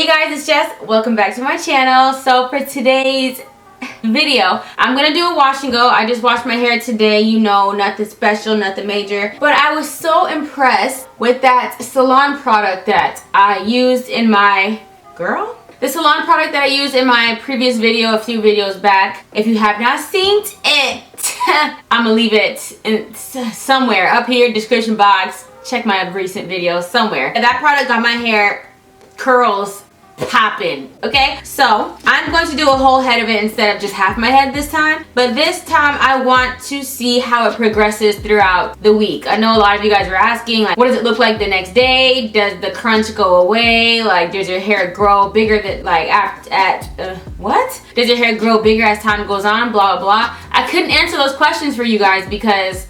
Hey you guys, it's Jess. Welcome back to my channel. So for today's video, I'm gonna do a wash and go. I just washed my hair today, you know, nothing special, nothing major. But I was so impressed with that salon product that I used in my the salon product that I used in my previous video a few videos back. If you have not seen it, I'm gonna leave it in somewhere up here, description box. Check my recent videos somewhere. And that product got my hair curls popping. Okay, so I'm going to do a whole head of it instead of just half my head this time, but this time I want to see how it progresses throughout the week. I know a lot of you guys were asking, like, what does it look like the next day? Does the crunch go away? Like, does your hair grow bigger than, like, what? Does your hair grow bigger as time goes on? Blah, blah, blah. I couldn't answer those questions for you guys because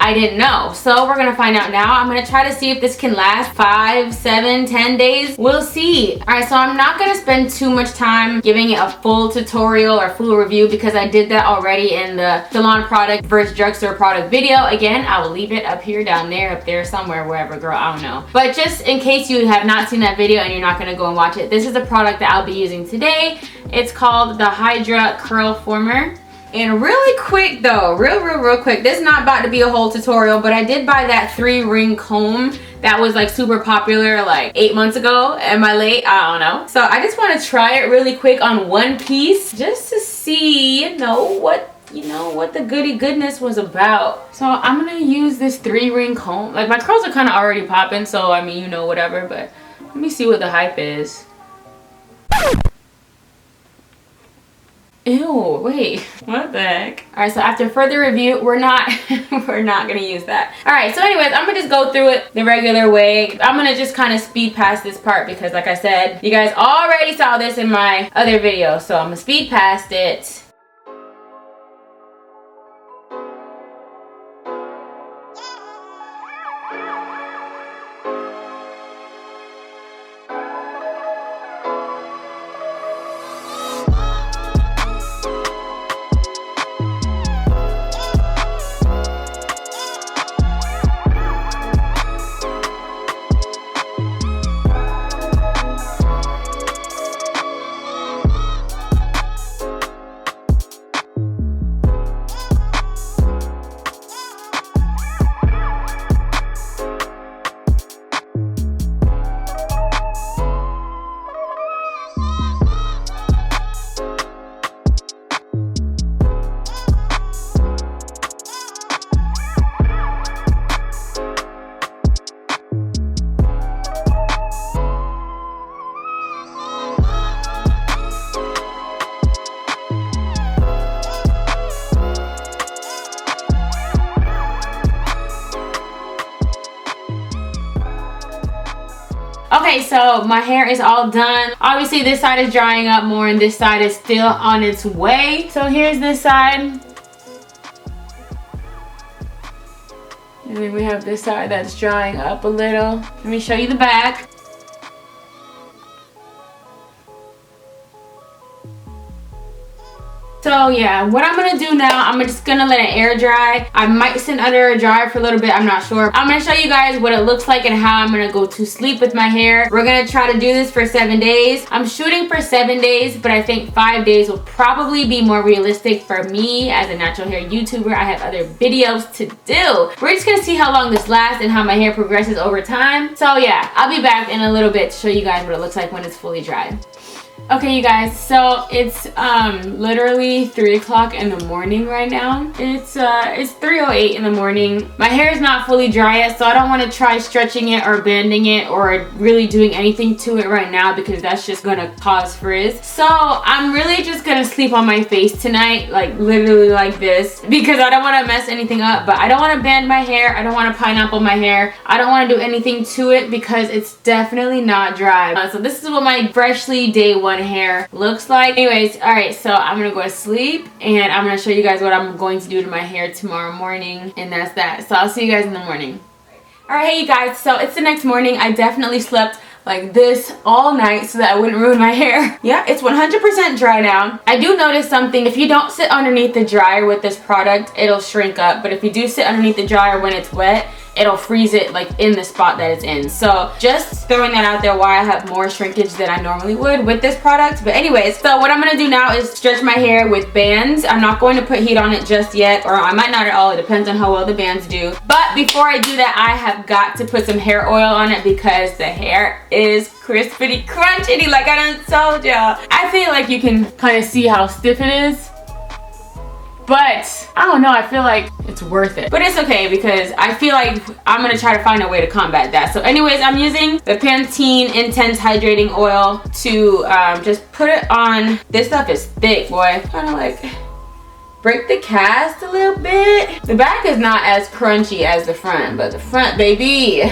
I didn't know. So we're gonna find out now. I'm gonna try to see if this can last 5, 7, 10 days. We'll see. All right, so I'm not gonna spend too much time giving it a full tutorial or full review because I did that already in the salon product versus drugstore product video. Again, I will leave it up here, down there, up there, somewhere, wherever, girl, I don't know. But just in case you have not seen that video and you're not gonna go and watch it, this is the product that I'll be using today. It's called the Hydra Curl Former. And really quick though, real quick, this is not about to be a whole tutorial, but I did buy that 3-ring comb that was like super popular like 8 months ago. Am I late? I don't know. So I just want to try it really quick on one piece just to see, you know, what the goody goodness was about. So I'm gonna use this 3-ring comb. Like, my curls are kind of already popping, so I mean, you know, whatever, but let me see what the hype is. Ew, wait, what the heck? All right, so after further review, we're not gonna use that. All right, so anyways, I'm gonna just go through it the regular way. I'm gonna just kind of speed past this part because, like I said, you guys already saw this in my other video, so I'm gonna speed past it. Okay, so my hair is all done. Obviously this side is drying up more and this side is still on its way. So here's this side. And then we have this side that's drying up a little. Let me show you the back. So yeah, what I'm gonna do now, I'm just gonna let it air dry. I might sit under a dryer for a little bit, I'm not sure. I'm gonna show you guys what it looks like and how I'm gonna go to sleep with my hair. We're gonna try to do this for 7 days. I'm shooting for 7 days, but I think 5 days will probably be more realistic for me as a natural hair YouTuber. I have other videos to do. We're just gonna see how long this lasts and how my hair progresses over time. So yeah, I'll be back in a little bit to show you guys what it looks like when it's fully dry. Okay, you guys, so it's literally 3 o'clock in the morning right now. It's 3:08 in the morning. My hair is not fully dry yet, so I don't want to try stretching it or bending it or really doing anything to it right now because that's just gonna cause frizz. So I'm really just gonna sleep on my face tonight, like literally like this, because I don't want to mess anything up, but I don't want to bend my hair. I don't want to pineapple my hair. I don't want to do anything to it because it's definitely not dry. So this is what my freshly day 1 hair looks like. Anyways, all right, so I'm gonna go to sleep and I'm gonna show you guys what I'm going to do to my hair tomorrow morning, and that's that. So I'll see you guys in the morning. All right, hey you guys, so it's the next morning. I definitely slept like this all night so that I wouldn't ruin my hair. Yeah, it's 100% dry now. I do notice something. If you don't sit underneath the dryer with this product, it'll shrink up. But if you do sit underneath the dryer when it's wet, it'll freeze it like in the spot that it's in. So just throwing that out there why I have more shrinkage than I normally would with this product. But anyways, so what I'm gonna do now is stretch my hair with bands. I'm not going to put heat on it just yet, or I might not at all. It depends on how well the bands do. But before I do that, I have got to put some hair oil on it because the hair is crispity crunchity, like I done told y'all. I feel like you can kind of see how stiff it is, but I don't know, I feel like it's worth it. But it's okay because I feel like I'm gonna try to find a way to combat that. So anyways, I'm using the Pantene Intense Hydrating Oil to just put it on. This stuff is thick, boy. Kind of like break the cast a little bit. The back is not as crunchy as the front, but the front, baby.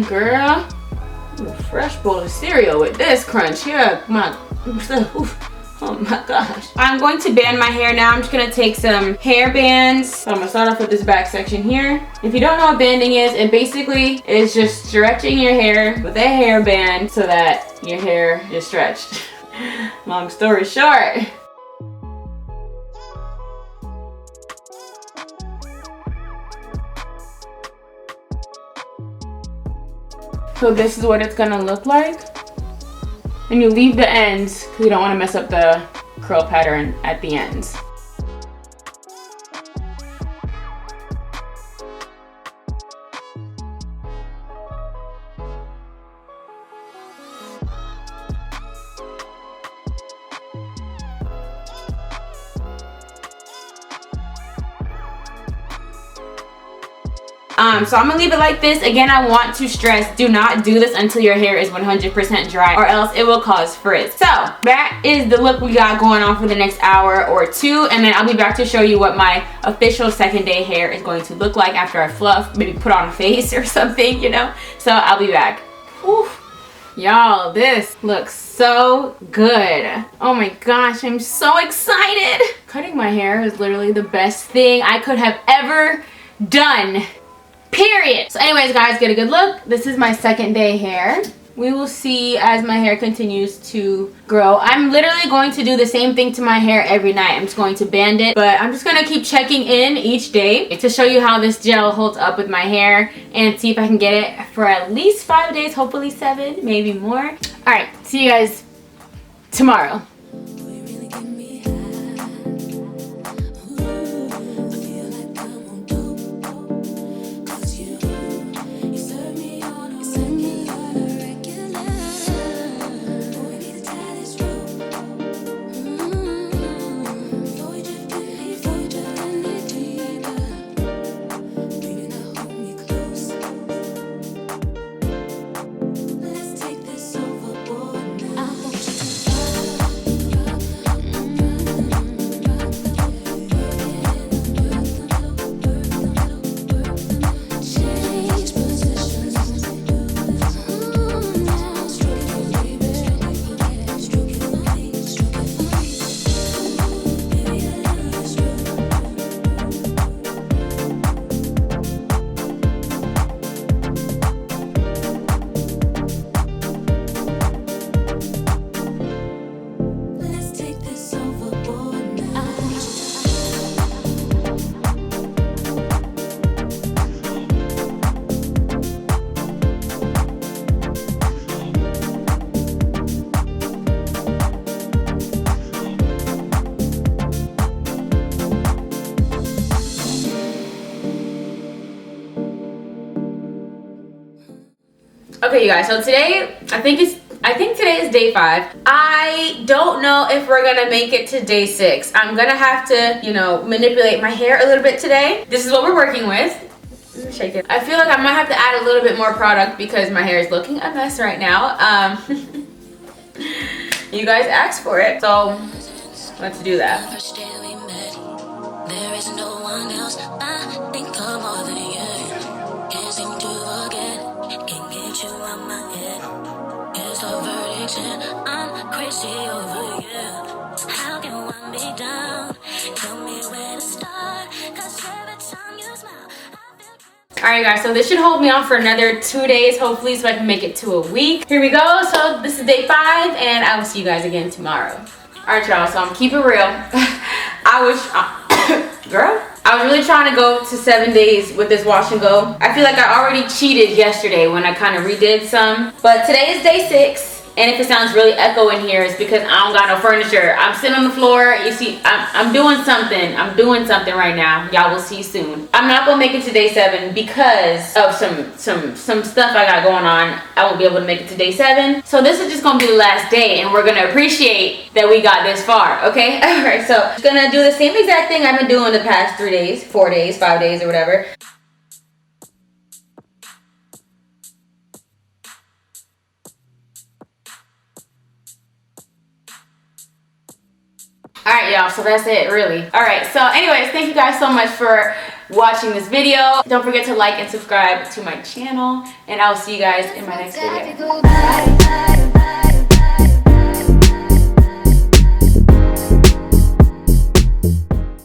Girl. A fresh bowl of cereal with this crunch here. Oh my gosh. I'm going to band my hair now. I'm just gonna take some hair bands. So I'm gonna start off with this back section here. If you don't know what banding is, it basically is just stretching your hair with a hair band so that your hair is stretched. Long story short. So this is what it's gonna look like. And you leave the ends because you don't want to mess up the curl pattern at the ends. So I'm gonna leave it like this. Again, I want to stress, do not do this until your hair is 100% dry or else it will cause frizz. So that is the look we got going on for the next hour or two, and then I'll be back to show you what my official second day hair is going to look like after I fluff, maybe put on a face or something, you know? So I'll be back. Y'all, this looks so good. Oh my gosh, I'm so excited. Cutting my hair is literally the best thing I could have ever done. Period. So anyways, guys, get a good look. This is my second day hair. We will see as my hair continues to grow. I'm literally going to do the same thing to my hair every night. I'm just going to band it, but I'm just gonna keep checking in each day to show you how this gel holds up with my hair and see if I can get it for at least 5 days, hopefully 7, maybe more. All right, see you guys tomorrow. Okay, you guys, so today, I think today is day 5. I don't know if we're gonna make it to day 6. I'm gonna have to, you know, manipulate my hair a little bit today. This is what we're working with. Let me shake it. I feel like I might have to add a little bit more product because my hair is looking a mess right now. You guys asked for it, so let's do that. First day we met, there is no one else. I think I'm more than you. Can't seem to forget, can't get you out my head. Here's the verdict, and I'm crazy over you. How can one be down? Tell me where to start, 'cause every time you smile, I feel. Alright guys, so this should hold me on for another 2 days, hopefully, so I can make it to a week. Here we go. So this is day 5, and I will see you guys again tomorrow. Alright y'all, so I'm keeping it real. I was, girl, I was really trying to go to 7 days with this wash and go. I feel like I already cheated yesterday when I kind of redid some. But today is day 6. And if it sounds really echo in here, it's because I don't got no furniture. I'm sitting on the floor. You see, I'm doing something. I'm doing something right now. Y'all will see soon. I'm not gonna make it to day 7 because of some stuff I got going on. I won't be able to make it to day 7. So this is just gonna be the last day, and we're gonna appreciate that we got this far. Okay. All right. So I'm gonna do the same exact thing I've been doing the past 3 days, 4 days, 5 days, or whatever. All right, y'all, so that's it, really. All right, so anyways, thank you guys so much for watching this video. Don't forget to like and subscribe to my channel, and I'll see you guys in my next video.